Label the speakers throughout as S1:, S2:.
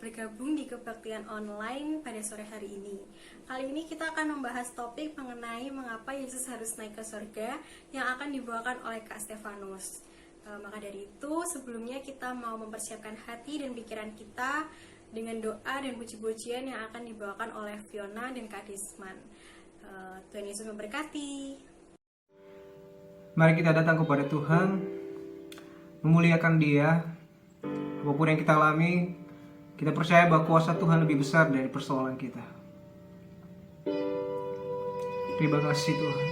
S1: bergabung di kebaktian online pada sore hari ini. Kali ini kita akan membahas topik mengenai mengapa Yesus harus naik ke surga yang akan dibawakan oleh Kak Stefanus. Maka dari itu, sebelumnya kita mau mempersiapkan hati dan pikiran kita dengan doa dan puji-pujian yang akan dibawakan oleh Fiona dan Kak Desman. Tuhan Yesus memberkati.
S2: Mari kita datang kepada Tuhan, memuliakan Dia. Apapun yang kita alami, kita percaya bahwa kuasa Tuhan lebih besar dari persoalan kita. Terima kasih Tuhan.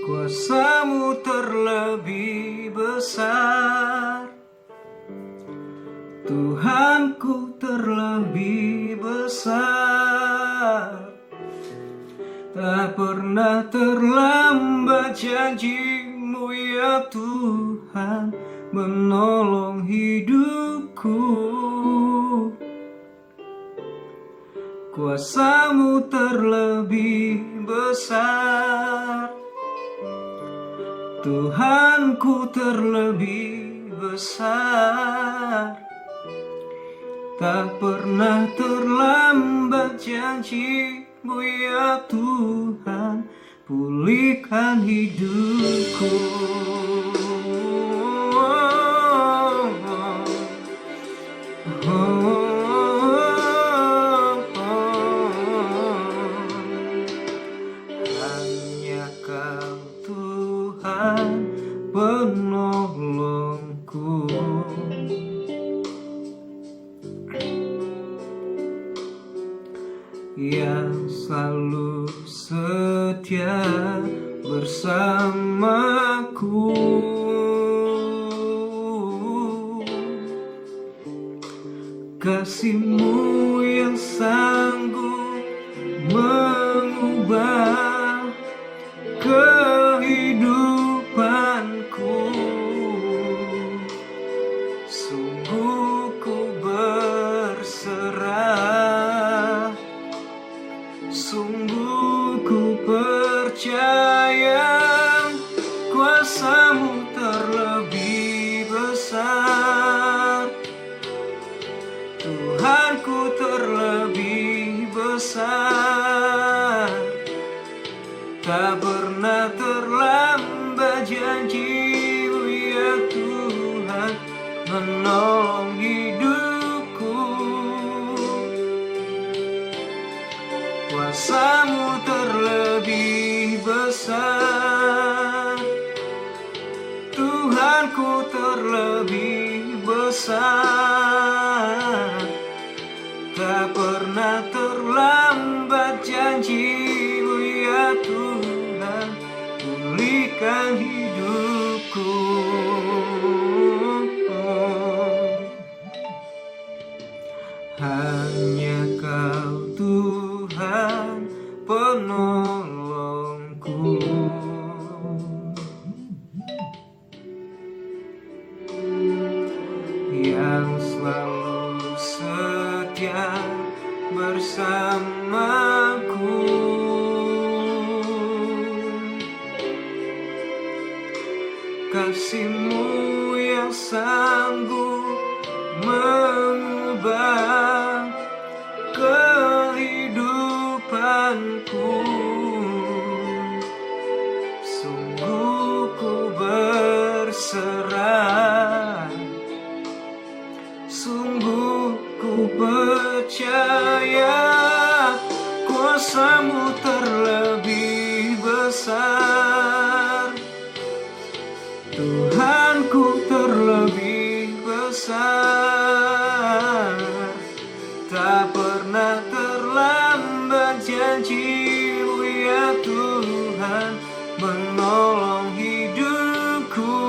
S2: Kuasa-Mu terlebih besar, Tuhanku terlebih besar. Tak pernah terlambat janji-Mu ya Tuhan menolong hidupku. Kuasa-Mu terlebih besar, Tuhanku terlebih besar. Tak pernah terlambat janji-Mu ya Tuhan, pulihkan hidupku. Hanya Kau Tuhan penolongku, yang selalu setia bersamaku. Kasih-Mu yang sanggup mengubah kehidupanku. Sungguh ku berserah, sungguh ku percaya kuasa-Mu terlebih besar, Tuhanku terlebih besar. Tak pernah terlambat janji-Mu ya Tuhan menolong hidupku. Kuasa-Mu terlebih besar, Tuhanku terlebih besar. Tak pernah terlambat janji-Mu ya Tuhan, pulihkan hidupku. Hanya Kau Tuhan penolongku, yang selalu setia bersamaku. Kasih-Mu yang sanggup mengubah kehidupanku. Sungguh ku berserah, sungguh ku percaya kuasa-Mu terlebih besar, Tuhanku terlebih besar. Tak pernah terlambat janji-Mu ya Tuhan menolong hidupku.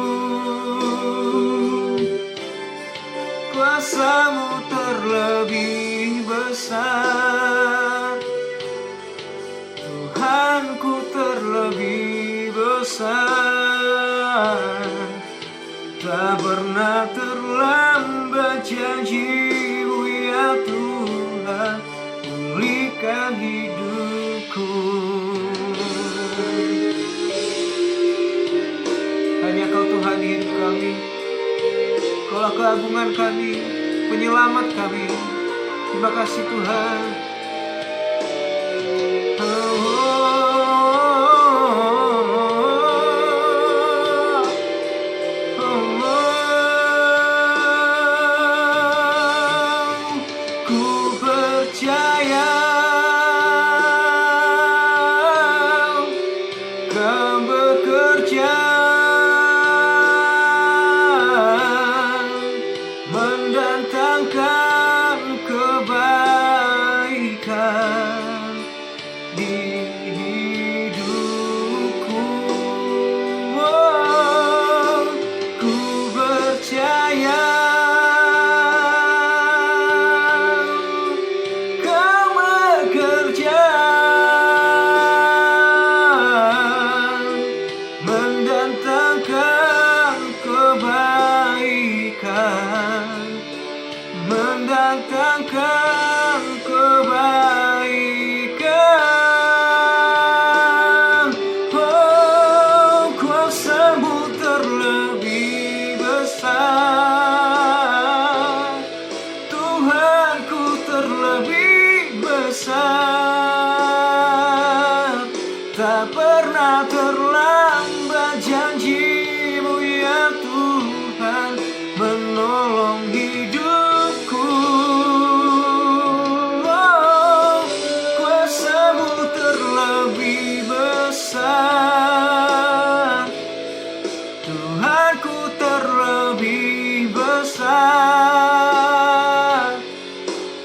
S2: Kuasa-Mu terlebih besar, Tuhanku terlebih besar. Tak pernah terlambat janji-Mu ya Tuhan, pulihkan hidupku. kami, Kaulah keagungan kami, penyelamat kami. Terima kasih Tuhan. Ku percaya Kau bekerja mendatangkan kebaikan di hidupku. Oh, ku percaya Kau bekerja mendatangkan kebaikan, mendatangkan kebaikan. Oh, kuasa-Mu terlebih besar, Tuhanku terlebih besar. Tak pernah terlambat janji-Mu ya Tuhan, menolong hidupku. Oh, kuasa-Mu terlebih besar, Tuhanku terlebih besar.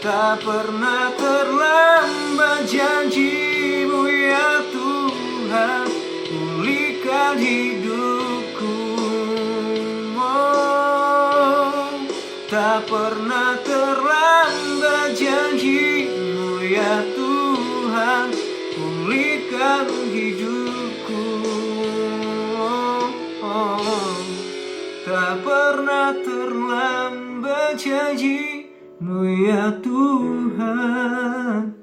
S2: Tak pernah terlambat janji-Mu ya Tuhan, pulihkan hidupku. Oh, tak pernah terlambat janji-Mu ya Tuhan, pulihkan hidupku. Oh, tak pernah terlambat janji-Mu ya Tuhan,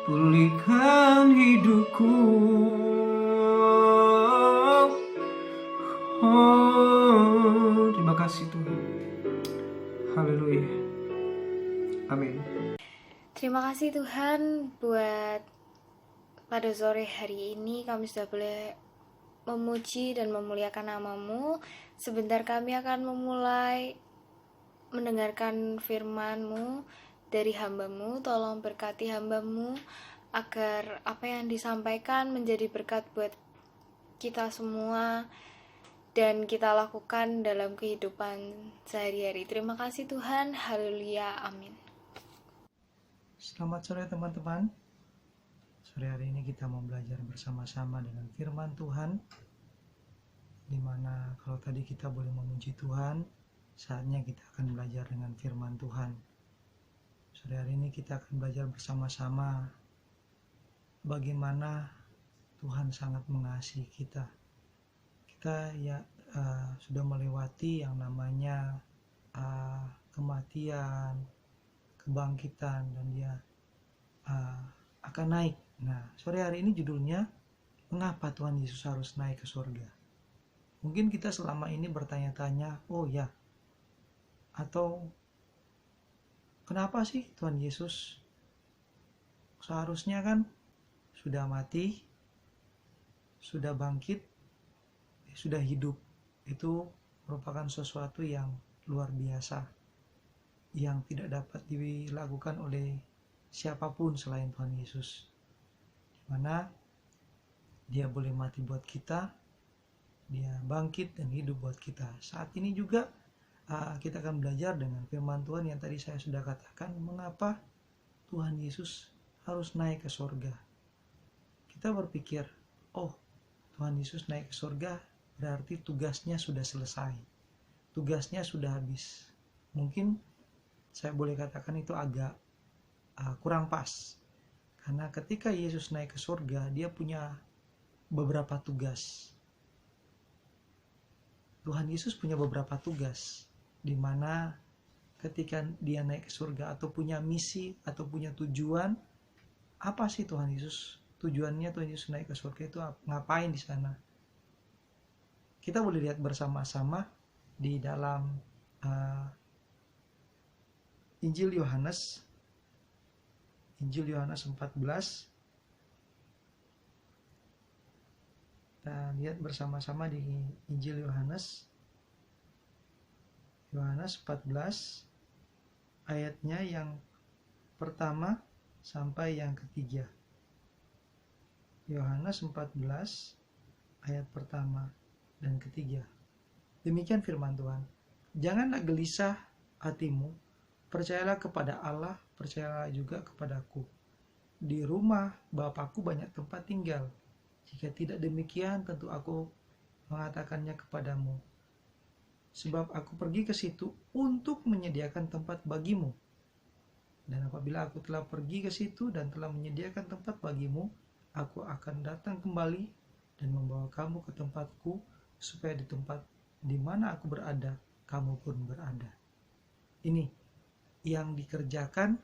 S2: pulihkan hidupku. Oh, terima kasih Tuhan. Haleluya. Amin.
S3: Terima kasih Tuhan buat pada sore hari ini kami sudah boleh memuji dan memuliakan nama-Mu. Sebentar kami akan memulai mendengarkan firman-Mu dari hamba-Mu. Tolong berkati hamba-Mu agar apa yang disampaikan menjadi berkat buat kita semua dan kita lakukan dalam kehidupan sehari-hari. Terima kasih Tuhan. Haleluya. Amin.
S4: Selamat sore teman-teman. Sore hari ini kita mau belajar bersama-sama dengan firman Tuhan, dimana kalau tadi kita boleh memuji Tuhan, saatnya kita akan belajar dengan firman Tuhan. Sore hari ini kita akan belajar bersama-sama bagaimana Tuhan sangat mengasihi kita. Kita sudah melewati yang namanya kematian, kebangkitan, dan dia akan naik. Nah, sore hari ini judulnya, mengapa Tuhan Yesus harus naik ke surga? Mungkin kita selama ini bertanya-tanya, oh ya, atau kenapa sih Tuhan Yesus seharusnya kan sudah mati, sudah bangkit, sudah hidup. Itu merupakan sesuatu yang luar biasa, yang tidak dapat dilakukan oleh siapapun selain Tuhan Yesus. Dimana dia boleh mati buat kita, dia bangkit dan hidup buat kita. Saat ini juga kita akan belajar dengan firman Tuhan yang tadi saya sudah katakan, mengapa Tuhan Yesus harus naik ke surga. Kita berpikir, oh, Tuhan Yesus naik ke surga berarti tugasnya sudah selesai, tugasnya sudah habis. Mungkin saya boleh katakan itu agak kurang pas, karena ketika Yesus naik ke surga, dia punya beberapa tugas. Tuhan Yesus punya beberapa tugas, di mana ketika dia naik ke surga atau punya misi atau punya tujuan, apa sih Tuhan Yesus? Tujuannya Tuhan Yesus naik ke surga itu ngapain di sana? kita boleh lihat bersama-sama di dalam Injil Yohanes 14. Kita lihat bersama-sama di Injil Yohanes 14 ayatnya yang pertama sampai yang ketiga. Yohanes 14 ayat pertama dan ketiga. Demikian firman Tuhan. Janganlah gelisah hatimu, percayalah kepada Allah, percayalah juga kepadaku. Di rumah Bapakku banyak tempat tinggal. Jika tidak demikian, tentu aku mengatakannya kepadamu. Sebab aku pergi ke situ untuk menyediakan tempat bagimu. Dan apabila aku telah pergi ke situ dan telah menyediakan tempat bagimu, aku akan datang kembali dan membawa kamu ke tempatku, supaya di tempat di mana aku berada, kamu pun berada. Ini yang dikerjakan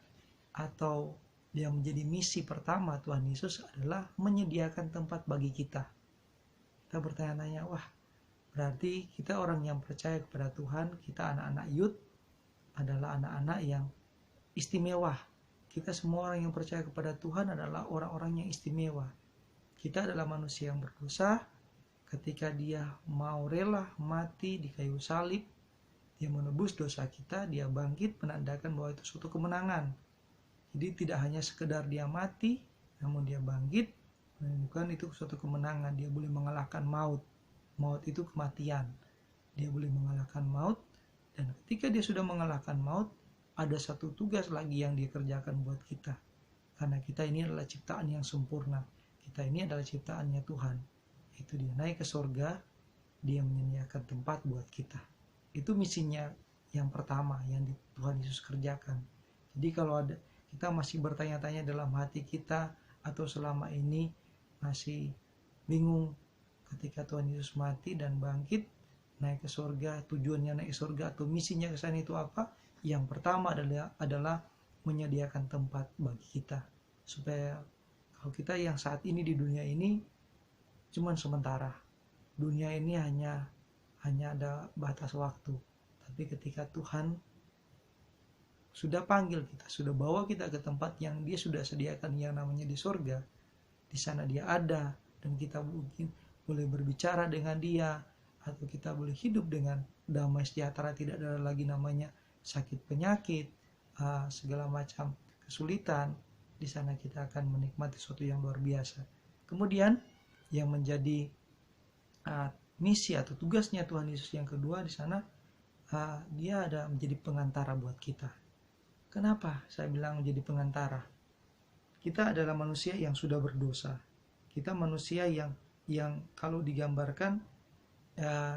S4: atau yang menjadi misi pertama Tuhan Yesus adalah menyediakan tempat bagi kita. Kita bertanya-tanya, wah, berarti kita orang yang percaya kepada Tuhan, kita anak-anak Yud adalah anak-anak yang istimewa. Kita semua orang yang percaya kepada Tuhan adalah orang-orang yang istimewa. Kita adalah manusia yang berdosa. Ketika dia mau rela mati di kayu salib, dia menebus dosa kita, dia bangkit, menandakan bahwa itu suatu kemenangan. Jadi tidak hanya sekedar dia mati, namun dia bangkit, menunjukkan itu suatu kemenangan. Dia boleh mengalahkan maut. Maut itu kematian. Dia boleh mengalahkan maut, dan ketika dia sudah mengalahkan maut, ada satu tugas lagi yang dia kerjakan buat kita. Karena kita ini adalah ciptaan yang sempurna. Kita ini adalah ciptaannya Tuhan. Itu dia naik ke surga, dia menyediakan tempat buat kita. Itu misinya yang pertama yang Tuhan Yesus kerjakan. Jadi kalau ada kita masih bertanya-tanya dalam hati kita, atau selama ini masih bingung ketika Tuhan Yesus mati dan bangkit naik ke surga, tujuannya naik ke surga atau misinya ke sana itu apa? Yang pertama adalah menyediakan tempat bagi kita, supaya kalau kita yang saat ini di dunia ini cuman sementara. Dunia ini hanya ada batas waktu. Tapi ketika Tuhan sudah panggil kita, sudah bawa kita ke tempat yang dia sudah sediakan yang namanya di surga, di sana dia ada, dan kita mungkin boleh berbicara dengan dia, atau kita boleh hidup dengan damai sejahtera, tidak ada lagi namanya sakit penyakit, segala macam kesulitan. Di sana kita akan menikmati sesuatu yang luar biasa. Kemudian yang menjadi misi atau tugasnya Tuhan Yesus yang kedua di sana, dia ada menjadi pengantara buat kita. Kenapa saya bilang menjadi pengantara? Kita adalah manusia yang sudah berdosa. Kita manusia yang kalau digambarkan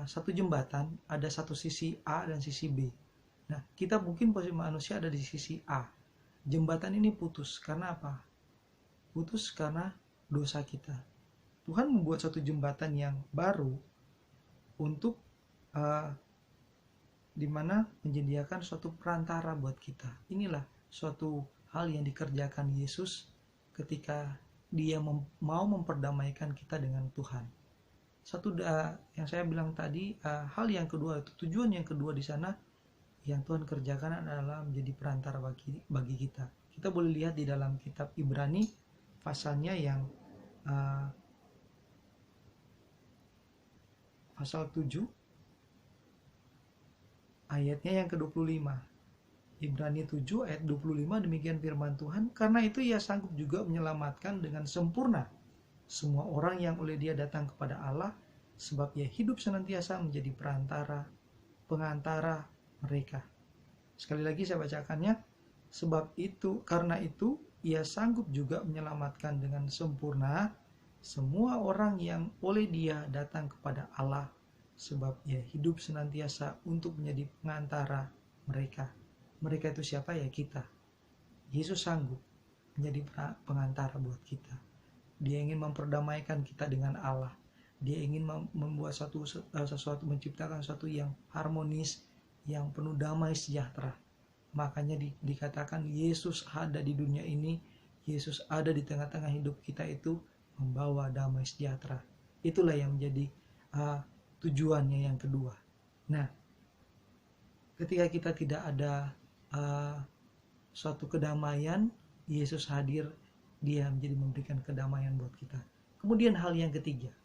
S4: satu jembatan, ada satu sisi A dan sisi B. Nah, kita mungkin posisi manusia ada di sisi A. Jembatan ini putus karena apa? Putus karena dosa kita. Tuhan membuat satu jembatan yang baru untuk di mana menyediakan suatu perantara buat kita. Inilah suatu hal yang dikerjakan Yesus ketika dia mau memperdamaikan kita dengan Tuhan. Satu yang saya bilang tadi, hal yang kedua, tujuan yang kedua di sana yang Tuhan kerjakan adalah menjadi perantara bagi kita. Kita boleh lihat di dalam kitab Ibrani pasalnya yang pasal 7 ayatnya yang ke-25. Ibrani 7 ayat 25, demikian firman Tuhan, karena itu ia sanggup juga menyelamatkan dengan sempurna semua orang yang oleh dia datang kepada Allah, sebab ia hidup senantiasa menjadi perantara, pengantara mereka. Sekali lagi saya bacakannya, karena itu ia sanggup juga menyelamatkan dengan sempurna semua orang yang oleh dia datang kepada Allah, sebab ia hidup senantiasa untuk menjadi pengantara mereka. Mereka itu siapa? Ya kita. Yesus sanggup menjadi pengantara buat kita. Dia ingin memperdamaikan kita dengan Allah. Dia ingin membuat sesuatu, menciptakan sesuatu yang harmonis, yang penuh damai sejahtera. Makanya dikatakan Yesus ada di dunia ini, Yesus ada di tengah-tengah hidup kita itu membawa damai sejahtera. Itulah yang menjadi tujuannya yang kedua. Nah, ketika kita tidak ada suatu kedamaian, Yesus hadir, dia menjadi memberikan kedamaian buat kita. Kemudian hal yang ketiga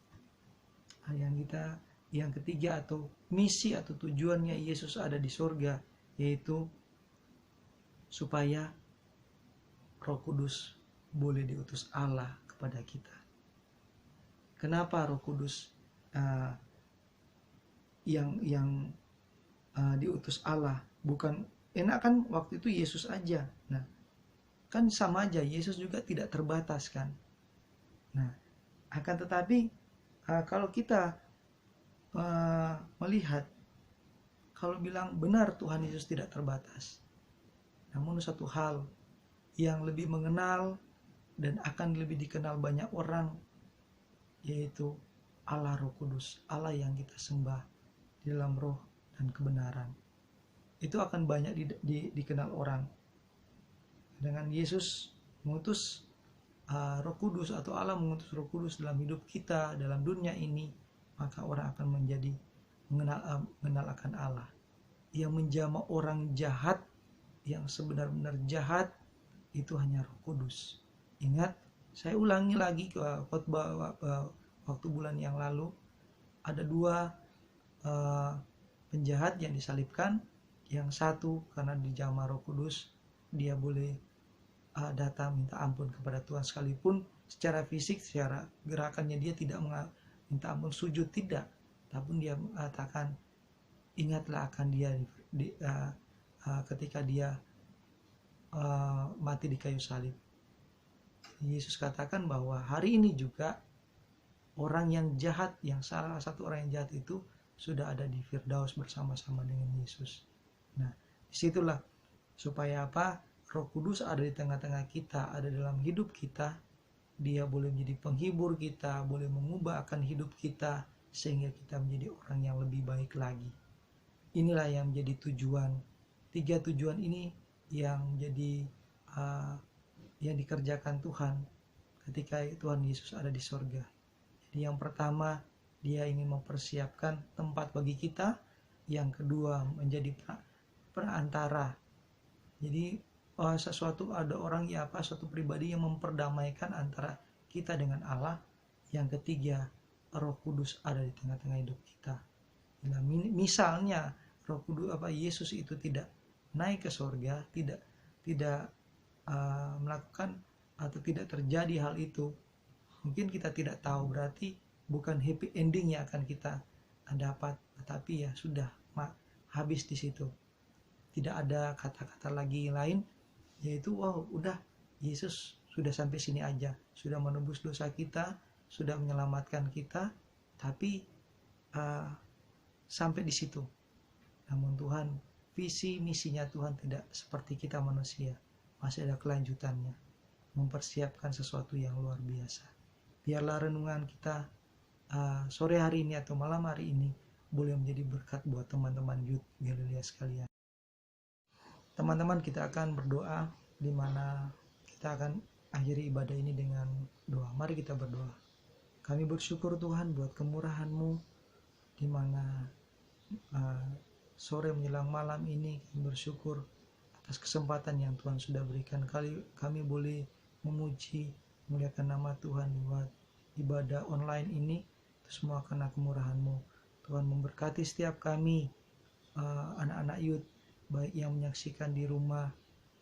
S4: atau misi atau tujuannya Yesus ada di sorga, yaitu supaya Roh Kudus boleh diutus Allah kepada kita. Kenapa Roh Kudus yang diutus Allah? Bukan enak kan waktu itu Yesus aja. Nah, kan sama aja, Yesus juga tidak terbatas kan. Nah, akan tetapi kalau kita melihat, kalau bilang benar Tuhan Yesus tidak terbatas, namun satu hal yang lebih mengenal dan akan lebih dikenal banyak orang, yaitu Allah Roh Kudus, Allah yang kita sembah di dalam roh dan kebenaran. Itu akan banyak dikenal orang. Dengan Yesus mengutus Roh Kudus, atau Allah mengutus Roh Kudus dalam hidup kita, dalam dunia ini, maka orang akan menjadi mengenal akan Allah. Yang menjamah orang jahat, yang sebenar-benar jahat, itu hanya Roh Kudus. Ingat, saya ulangi lagi ke khotbah waktu bulan yang lalu, ada dua penjahat yang disalibkan. Yang satu karena dijamah Roh Kudus, dia boleh datang minta ampun kepada Tuhan, sekalipun secara fisik, secara gerakannya dia tidak minta ampun, sujud tidak, tapi dia mengatakan, ingatlah akan dia ketika dia mati di kayu salib. Yesus katakan bahwa hari ini juga orang yang jahat, yang salah satu orang yang jahat itu sudah ada di Firdaus bersama-sama dengan Yesus. Nah, disitulah supaya apa? Roh Kudus ada di tengah-tengah kita, ada dalam hidup kita. Dia boleh menjadi penghibur kita, boleh mengubah akan hidup kita, sehingga kita menjadi orang yang lebih baik lagi. Inilah yang menjadi tujuan. 3 tujuan ini yang menjadi yang dikerjakan Tuhan ketika Tuhan Yesus ada di sorga. Jadi yang pertama, dia ingin mempersiapkan tempat bagi kita. Yang kedua, menjadi perantara. Jadi ada orang suatu pribadi yang memperdamaikan antara kita dengan Allah. Yang ketiga, Roh Kudus ada di tengah-tengah hidup kita. Nah, misalnya Roh Kudus Yesus itu tidak naik ke sorga, tidak melakukan atau tidak terjadi hal itu, mungkin kita tidak tahu, berarti bukan happy ending yang akan kita dapat, tetapi ya sudah habis di situ. Tidak ada kata-kata lagi lain, yaitu udah Yesus sudah sampai sini aja, sudah menebus dosa kita, sudah menyelamatkan kita, tapi sampai di situ. Namun Tuhan, visi misinya Tuhan tidak seperti kita manusia, masih ada kelanjutannya, mempersiapkan sesuatu yang luar biasa. Biarlah renungan kita sore hari ini atau malam hari ini boleh menjadi berkat buat teman-teman Youth Galilea sekalian. Teman-teman, kita akan berdoa, di mana kita akan akhiri ibadah ini dengan doa. Mari kita berdoa. Kami bersyukur Tuhan buat kemurahan-Mu, di mana sore menjelang malam ini kami bersyukur atas kesempatan yang Tuhan sudah berikan. Kami boleh memuji, memuliakan nama Tuhan buat ibadah online ini. Itu semua karena kemurahan-Mu. Tuhan memberkati setiap kami, anak-anak youth, baik yang menyaksikan di rumah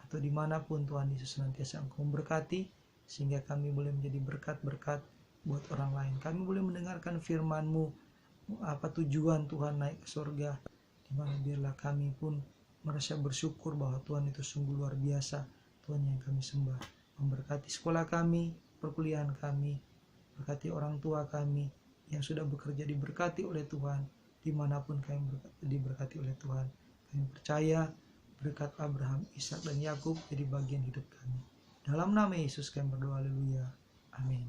S4: atau dimanapun. Tuhan Yesus senantiasa Engkau memberkati, sehingga kami boleh menjadi berkat-berkat buat orang lain. Kami boleh mendengarkan firman-Mu, apa tujuan Tuhan naik ke surga, di mana biarlah kami pun merasa bersyukur bahwa Tuhan itu sungguh luar biasa, Tuhan yang kami sembah. Memberkati sekolah kami, perkuliahan kami, berkati orang tua kami yang sudah bekerja, diberkati oleh Tuhan, dimanapun kami diberkati oleh Tuhan. Kami percaya berkat Abraham, Ishak dan Yakub jadi bagian hidup kami. Dalam nama Yesus kami berdoa, haleluya, amin.